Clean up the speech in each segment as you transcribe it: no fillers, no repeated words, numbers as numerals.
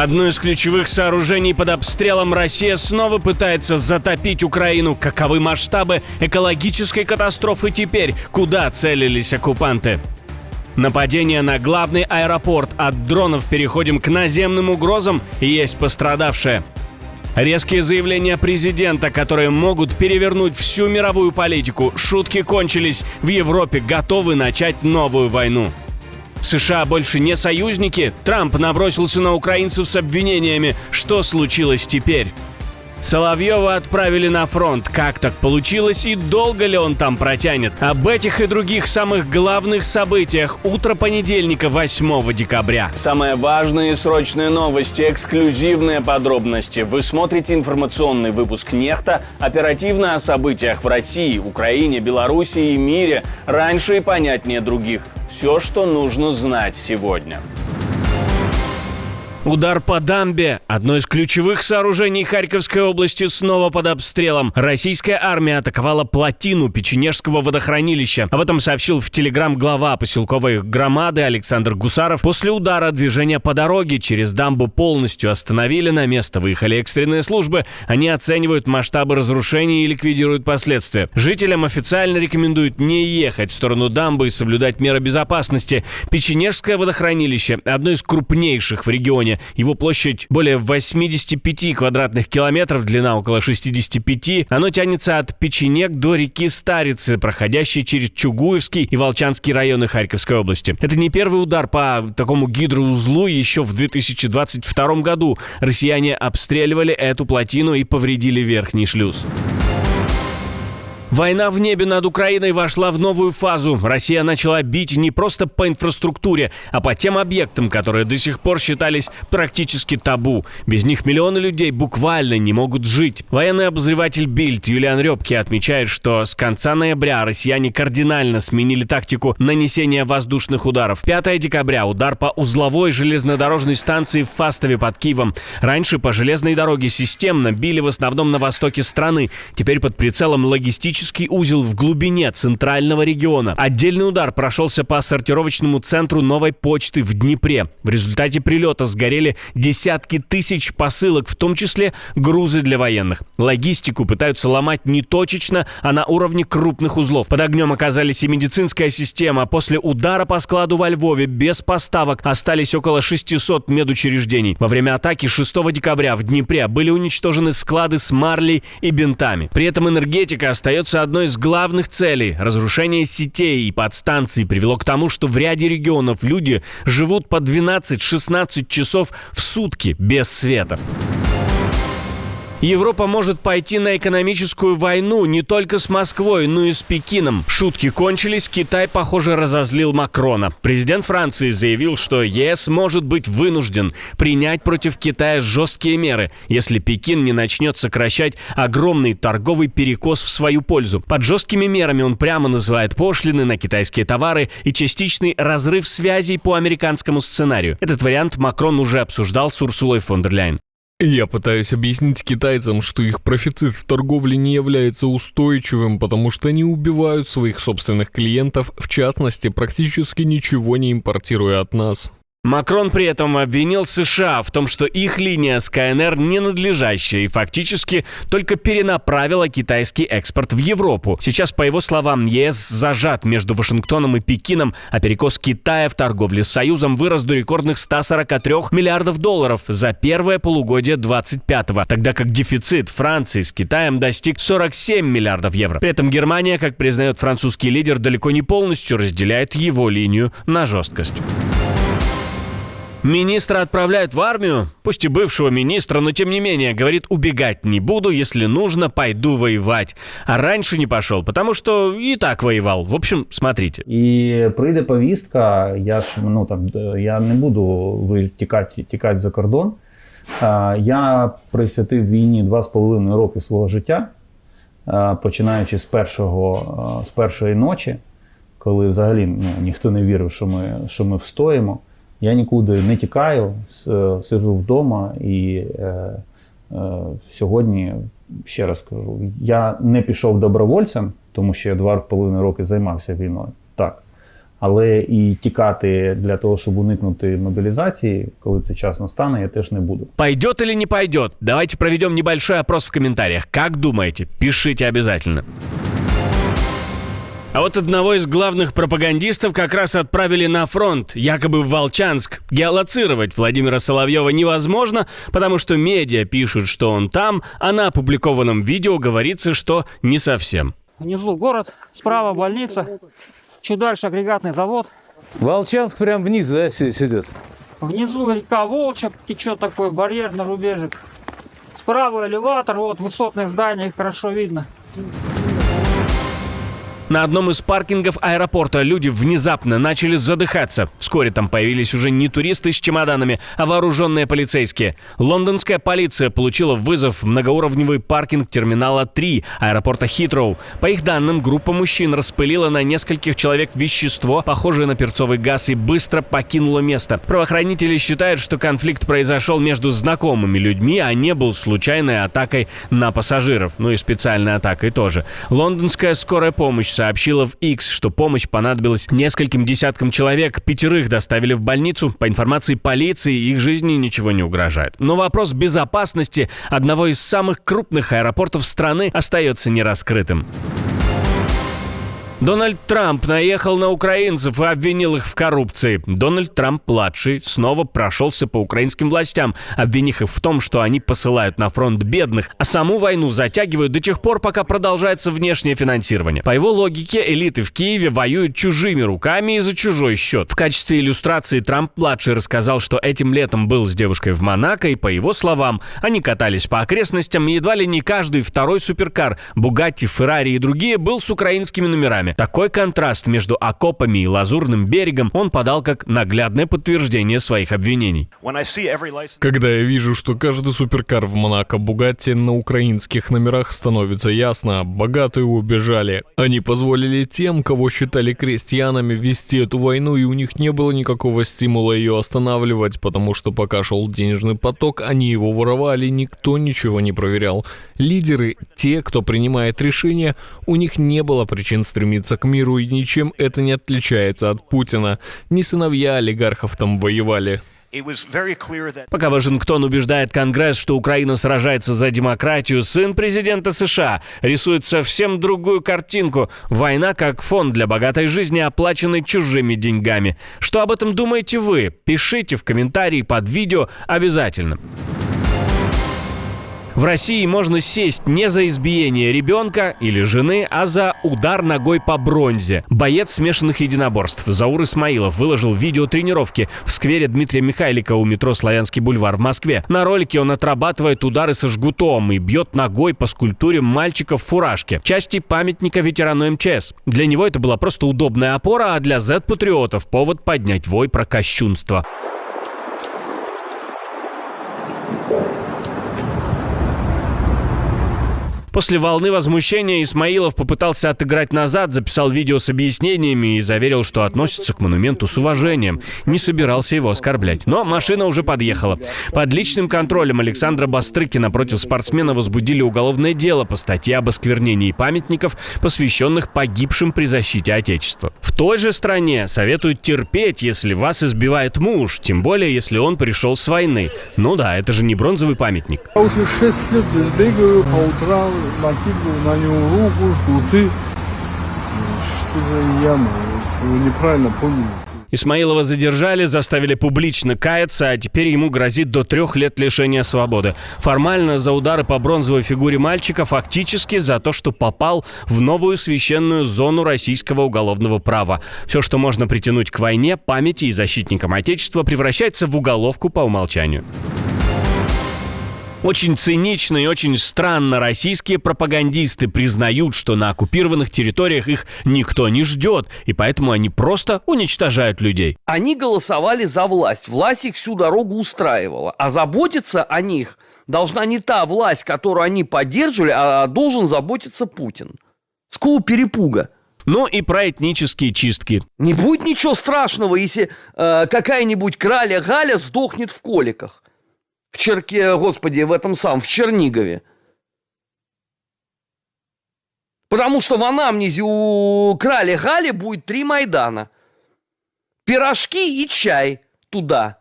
Одно из ключевых сооружений под обстрелом. Россия снова пытается затопить Украину. Каковы масштабы экологической катастрофы теперь? Куда целились оккупанты? Нападение на главный аэропорт. От дронов переходим к наземным угрозам. Есть пострадавшие. Резкие заявления президента, которые могут перевернуть всю мировую политику. Шутки кончились. В Европе готовы начать новую войну. США больше не союзники? Трамп набросился на украинцев с обвинениями. Что случилось теперь? Соловьева отправили на фронт. Как так получилось и долго ли он там протянет? Об этих и других самых главных событиях. Утро понедельника, 8 декабря. Самые важные и срочные новости, эксклюзивные подробности. Вы смотрите информационный выпуск «Нехта». Оперативно о событиях в России, Украине, Белоруссии и мире. Раньше и понятнее других. Все, что нужно знать сегодня. Удар по дамбе. Одно из ключевых сооружений Харьковской области снова под обстрелом. Российская армия атаковала плотину Печенежского водохранилища. Об этом сообщил в Телеграм глава поселковой громады Александр Гусаров. После удара движение по дороге через дамбу полностью остановили. На место выехали экстренные службы. Они оценивают масштабы разрушений и ликвидируют последствия. Жителям официально рекомендуют не ехать в сторону дамбы и соблюдать меры безопасности. Печенежское водохранилище – одно из крупнейших в регионе. Его площадь более 85 квадратных километров, длина около 65. Оно тянется от Печенег до реки Старицы, проходящей через Чугуевский и Волчанский районы Харьковской области. Это не первый удар по такому гидроузлу. Еще в 2022 году россияне обстреливали эту плотину и повредили верхний шлюз. Война в небе над Украиной вошла в новую фазу. Россия начала бить не просто по инфраструктуре, а по тем объектам, которые до сих пор считались практически табу. Без них миллионы людей буквально не могут жить. Военный обозреватель Бильд Юлиан Рёбке отмечает, что с конца ноября россияне кардинально сменили тактику нанесения воздушных ударов. 5 декабря удар по узловой железнодорожной станции в Фастове под Киевом. Раньше по железной дороге системно били в основном на востоке страны. Теперь под прицелом логистический узел в глубине центрального региона. Отдельный удар прошелся по сортировочному центру Новой почты в Днепре. В результате прилета сгорели десятки тысяч посылок, в том числе грузы для военных. Логистику пытаются ломать не точечно, а на уровне крупных узлов. Под огнем оказались и медицинская система. После удара по складу во Львове без поставок остались около 600 медучреждений. Во время атаки 6 декабря в Днепре были уничтожены склады с марлей и бинтами. При этом энергетика остается одной из главных целей. Разрушение сетей и подстанций привело к тому, что в ряде регионов люди живут по 12-16 часов в сутки без света. Европа может пойти на экономическую войну не только с Москвой, но и с Пекином. Шутки кончились, Китай, похоже, разозлил Макрона. Президент Франции заявил, что ЕС может быть вынужден принять против Китая жесткие меры, если Пекин не начнет сокращать огромный торговый перекос в свою пользу. Под жесткими мерами он прямо называет пошлины на китайские товары и частичный разрыв связей по американскому сценарию. Этот вариант Макрон уже обсуждал с Урсулой фон дер Ляйен. Я пытаюсь объяснить китайцам, что их профицит в торговле не является устойчивым, потому что они убивают своих собственных клиентов, в частности, практически ничего не импортируя от нас. Макрон при этом обвинил США в том, что их линия с КНР ненадлежащая и фактически только перенаправила китайский экспорт в Европу. Сейчас, по его словам, ЕС зажат между Вашингтоном и Пекином, а перекос Китая в торговле с Союзом вырос до рекордных 143 миллиардов долларов за первое полугодие 25-го, тогда как дефицит Франции с Китаем достиг 47 миллиардов евро. При этом Германия, как признает французский лидер, далеко не полностью разделяет его линию на жесткость. Министра отправляют в армию, пусть и бывшего министра, но тем не менее, говорит, убегать не буду, если нужно, пойду воевать. А раньше не пошел, потому что и так воевал. В общем, смотрите. І прийде повістка, я не буду тікати за кордон. Я присвятив війні 2,5 роки свого життя, починаючи з першої ночі, коли взагалі ніхто не вірив, що ми встоїмо. Я нікуди не тікаю, сиджу вдома і сьогодні, ще раз кажу, я не пішов добровольцем, тому що я 2,5 роки займався війною, так. Але і тікати для того, щоб уникнути мобілізації, коли це час настане, я теж не буду. Пойдет или не пойдет? Давайте проведем небольшой опрос в комментариях. Как думаете? Пишите обязательно. А вот одного из главных пропагандистов как раз отправили на фронт, якобы в Волчанск. Геолоцировать Владимира Соловьева невозможно, потому что медиа пишут, что он там, а на опубликованном видео говорится, что не совсем. Внизу город, справа больница, чуть дальше агрегатный завод. Волчанск прям вниз, да, здесь идет? Внизу река Волча, течет такой барьерный рубежик. Справа элеватор, вот в высотных зданиях хорошо видно. На одном из паркингов аэропорта люди внезапно начали задыхаться. Вскоре там появились уже не туристы с чемоданами, а вооруженные полицейские. Лондонская полиция получила вызов в многоуровневый паркинг терминала 3 аэропорта Хитроу. По их данным, группа мужчин распылила на нескольких человек вещество, похожее на перцовый газ, и быстро покинула место. Правоохранители считают, что конфликт произошел между знакомыми людьми, а не был случайной атакой на пассажиров. Ну и специальной атакой тоже. Лондонская скорая помощь сообщила в X, что помощь понадобилась нескольким десяткам человек. 5 доставили в больницу. По информации полиции, их жизни ничего не угрожает. Но вопрос безопасности одного из самых крупных аэропортов страны остается нераскрытым. Дональд Трамп наехал на украинцев и обвинил их в коррупции. Дональд Трамп-младший снова прошелся по украинским властям, обвинив их в том, что они посылают на фронт бедных, а саму войну затягивают до тех пор, пока продолжается внешнее финансирование. По его логике, элиты в Киеве воюют чужими руками и за чужой счет. В качестве иллюстрации Трамп-младший рассказал, что этим летом был с девушкой в Монако, и, по его словам, они катались по окрестностям, и едва ли не каждый второй суперкар, Бугатти, Феррари и другие, был с украинскими номерами. Такой контраст между окопами и Лазурным берегом он подал как наглядное подтверждение своих обвинений. Когда я вижу, что каждый суперкар в Монако Бугатти на украинских номерах, становится ясно, богатые убежали. Они позволили тем, кого считали крестьянами, вести эту войну, и у них не было никакого стимула ее останавливать, потому что пока шел денежный поток, они его воровали, никто ничего не проверял. Лидеры, те, кто принимает решения, у них не было причин стремиться к миру, и ничем это не отличается от Путина. Не сыновья олигархов там воевали. Пока Вашингтон убеждает Конгресс, что Украина сражается за демократию, сын президента США рисует совсем другую картинку. Война как фонд для богатой жизни, оплаченной чужими деньгами. Что об этом думаете вы? Пишите в комментарии под видео обязательно. В России можно сесть не за избиение ребенка или жены, а за удар ногой по бронзе. Боец смешанных единоборств Заур Исмаилов выложил видео тренировки в сквере Дмитрия Михайлика у метро Славянский бульвар в Москве. На ролике он отрабатывает удары со жгутом и бьет ногой по скульптуре мальчика в фуражке, части памятника ветерану МЧС. Для него это была просто удобная опора, а для Z-патриотов повод поднять вой про кощунство. После волны возмущения Исмаилов попытался отыграть назад, записал видео с объяснениями и заверил, что относится к монументу с уважением. Не собирался его оскорблять. Но машина уже подъехала. Под личным контролем Александра Бастрыкина против спортсмена возбудили уголовное дело по статье об осквернении памятников, посвященных погибшим при защите Отечества. В той же стране советуют терпеть, если вас избивает муж, тем более, если он пришел с войны. Ну да, это же не бронзовый памятник. Я уже 6 лет здесь бегаю по утрам, накидываю на него руку, жгуты. Что за яма? Вы неправильно поняли. Исмаилова задержали, заставили публично каяться, а теперь ему грозит до 3 лет лишения свободы. Формально за удары по бронзовой фигуре мальчика, фактически за то, что попал в новую священную зону российского уголовного права. Все, что можно притянуть к войне, памяти и защитникам Отечества, превращается в уголовку по умолчанию. Очень цинично и очень странно российские пропагандисты признают, что на оккупированных территориях их никто не ждет, и поэтому они просто уничтожают людей. Они голосовали за власть. Власть их всю дорогу устраивала. А заботиться о них должна не та власть, которую они поддерживали, а должен заботиться Путин. С какого перепуга? Ну и про этнические чистки. Не будет ничего страшного, если какая-нибудь краля Галя сдохнет в Коликах. В Чернигове. Потому что в анамнезе у краля Гали будет 3 Майдана. пирожки и чай туда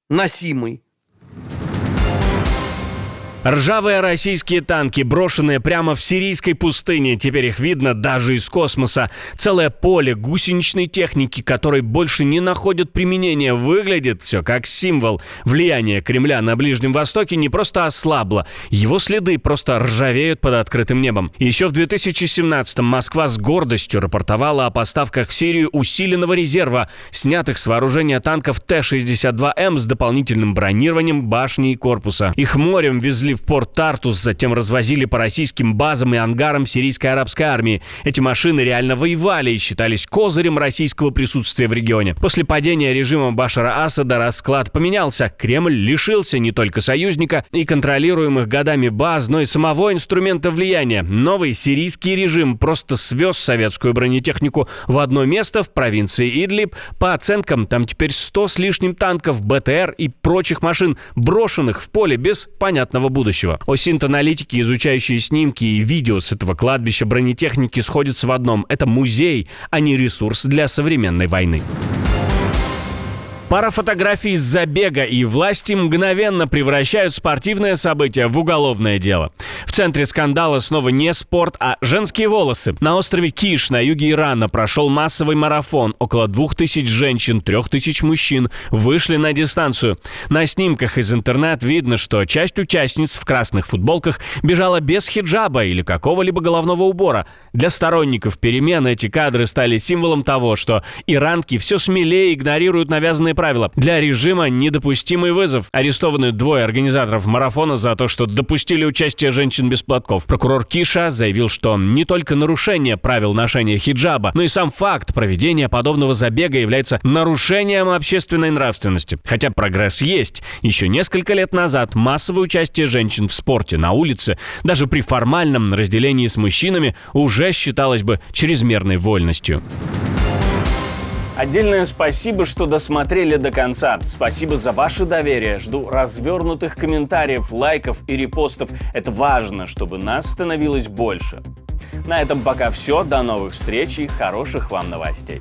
носимый. Ржавые российские танки, брошенные прямо в сирийской пустыне. Теперь их видно даже из космоса. Целое поле гусеничной техники, которой больше не находят применения. Выглядит все как символ. Влияние Кремля на Ближнем Востоке не просто ослабло. Его следы просто ржавеют под открытым небом. Еще в 2017-м Москва с гордостью рапортовала о поставках в Сирию усиленного резерва, снятых с вооружения танков Т-62М с дополнительным бронированием башни и корпуса. Их морем везли в порт Тартус, затем развозили по российским базам и ангарам сирийской арабской армии. Эти машины реально воевали и считались козырем российского присутствия в регионе. После падения режима Башара Асада расклад поменялся. Кремль лишился не только союзника и контролируемых годами баз, но и самого инструмента влияния. Новый сирийский режим просто свез советскую бронетехнику в одно место в провинции Идлиб. По оценкам, там теперь 100 с лишним танков, БТР и прочих машин, брошенных в поле без понятного будущего. Осинт-аналитики, изучающие снимки и видео с этого кладбища бронетехники, сходятся в одном. Это музей, а не ресурс для современной войны. Пара фотографий с забега, и власти мгновенно превращают спортивное событие в уголовное дело. В центре скандала снова не спорт, а женские волосы. На острове Киш на юге Ирана прошел массовый марафон. Около 2000 женщин, 3000 мужчин вышли на дистанцию. На снимках из интернета видно, что часть участниц в красных футболках бежала без хиджаба или какого-либо головного убора. Для сторонников перемен эти кадры стали символом того, что иранки все смелее игнорируют навязанные правила. Для режима недопустимый вызов. Арестованы 2 организаторов марафона за то, что допустили участие женщин без платков. Прокурор Киша заявил, что не только нарушение правил ношения хиджаба, но и сам факт проведения подобного забега является нарушением общественной нравственности. Хотя прогресс есть. Еще несколько лет назад массовое участие женщин в спорте на улице, даже при формальном разделении с мужчинами, уже считалось бы чрезмерной вольностью. Отдельное спасибо, что досмотрели до конца. Спасибо за ваше доверие. Жду развернутых комментариев, лайков и репостов. Это важно, чтобы нас становилось больше. На этом пока все. До новых встреч и хороших вам новостей.